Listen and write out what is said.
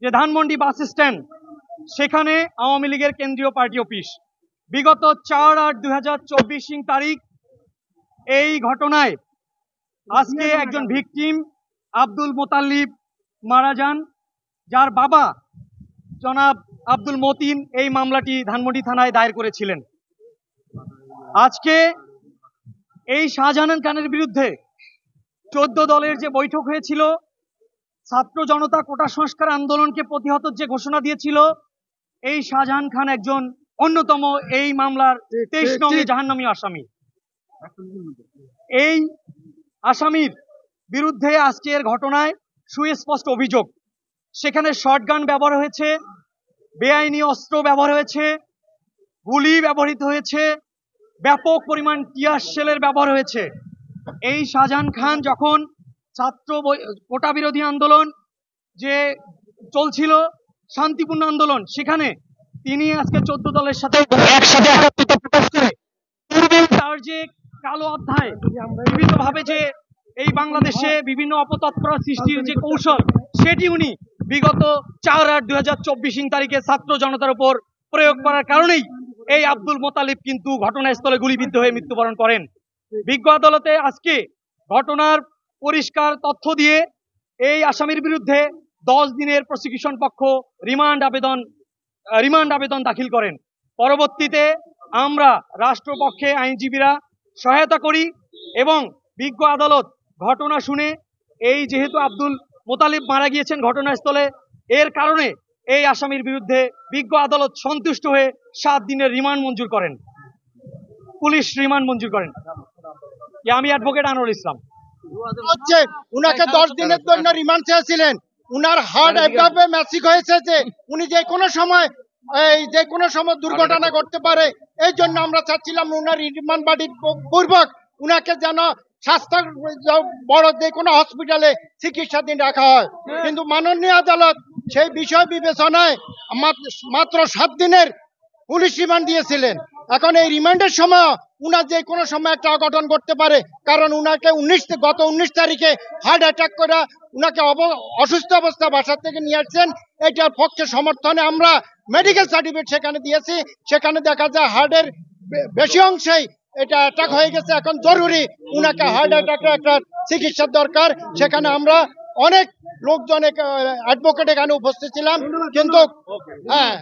যে Dhanmondi bus stand, সেখানে আওয়ামী লীগের কেন্দ্রীয় পার্টি অফিস। বিগত 4/8/2024 তারিখ এই ঘটনায় আজকে একজন ভিকটিম আব্দুল মোতাল্লিব মারা যান, যার বাবা জনাব আব্দুল মতিন এই মামলাটি ধানমন্ডি থানায় দায়ের করেছিলেন। আজকে এই শাহজাহান খানের বিরুদ্ধে 14 দলের যে বৈঠক হয়েছিল, ছাত্র জনতা কোটা সংস্কার আন্দোলনকে প্রতিহত যে ঘোষণা দিয়েছিল, এই শাহজাহান খান একজন অন্যতম এই মামলার 23 নং জাহান্নামী আসামি। এই আসামির বিরুদ্ধে আজকের ঘটনায় সুস্পষ্ট অভিযোগ। সেখানে শটগান ব্যবহার হয়েছে, বেআইনি অস্ত্র ব্যবহার হয়েছে, গুলি ব্যবহৃত হয়েছে, ব্যাপক পরিমাণ টিয়ার শেলের ব্যবহার হয়েছে। এই শাহজাহান খান যখন ছাত্র কোটা বিরোধী আন্দোলন যে চলছিল, শান্তিপূর্ণ আন্দোলন, সেখানে তিনি আজকে 14 দলের সাথে একসাথে একাত্মতা প্রকাশ করে পূর্বে তার যে কালো অধ্যায়, বিভিন্নভাবে যে এই বাংলাদেশে বিভিন্ন অপতৎপরা সৃষ্টির যে কৌশল, সেটি উনি বিগত 4/8/2024 তারিখে ছাত্র জনতার উপর প্রয়োগ করার কারণেই এই আব্দুল মোতালিব কিন্তু ঘটনাস্থলে গুলিবিদ্ধ হয়ে মৃত্যুবরণ করেন। বিজ্ঞ আদালতে আজকে ঘটনার পরিষ্কার তথ্য দিয়ে এই আসামির বিরুদ্ধে 10 দিনের প্রসিকিউশন পক্ষ রিমান্ড আবেদন দাখিল করেন। পরবর্তীতে আমরা রাষ্ট্রপক্ষে আইনজীবীরা সহায়তা করি এবং বিজ্ঞ আদালত ঘটনা শুনে এই যেহেতু আব্দুল মোতালিব মারা গিয়েছেন ঘটনাস্থলে, এর কারণে এই আসামির বিরুদ্ধে বিজ্ঞ আদালত সন্তুষ্ট হয়ে 7 দিনের রিমান্ড মঞ্জুর করেন, পুলিশ রিমান্ড মঞ্জুর করেন। আমি অ্যাডভোকেট আনোয়ার ইসলাম। হচ্ছে উনাকে 10 দিনের জন্য রিমান্ড চেয়েছিলেন। উনার হার্ট এভাবে ম্যাসিক হয়েছে যে উনি যে কোনো সময় দুর্ঘটনা ঘটতে পারে। এই জন্য আমরা চাচ্ছিলাম উনার রিমান্ড বাড়ির পূর্বক উনাকে যেন স্বাস্থ্য বড় যে কোনো হসপিটালে চিকিৎসাধীন রাখা হয়। কিন্তু মাননীয় আদালত সেই বিষয় বিবেচনায় মাত্র 7 দিনের পুলিশ রিমান্ড দিয়েছিলেন। এখন এই রিমান্ডের সময় উনার যে কোনো সময় একটা অঘটন করতে পারে, কারণ উনাকে গত 19 তারিখে হার্ট অ্যাটাক করে উনাকে অসুস্থ অবস্থা বাসা থেকে নিয়ে আসছেন। এটার পক্ষে সমর্থনে আমরা মেডিকেল সার্টিফিকেট সেখানে দিয়েছি। সেখানে দেখা যায় হার্টের বেশি অংশেই এটা অ্যাটাক হয়ে গেছে। এখন জরুরি উনাকে হার্ট অ্যাটাকের একটা চিকিৎসার দরকার। সেখানে আমরা অনেক লোকজন অ্যাডভোকেট এখানে উপস্থিত ছিলাম, কিন্তু হ্যাঁ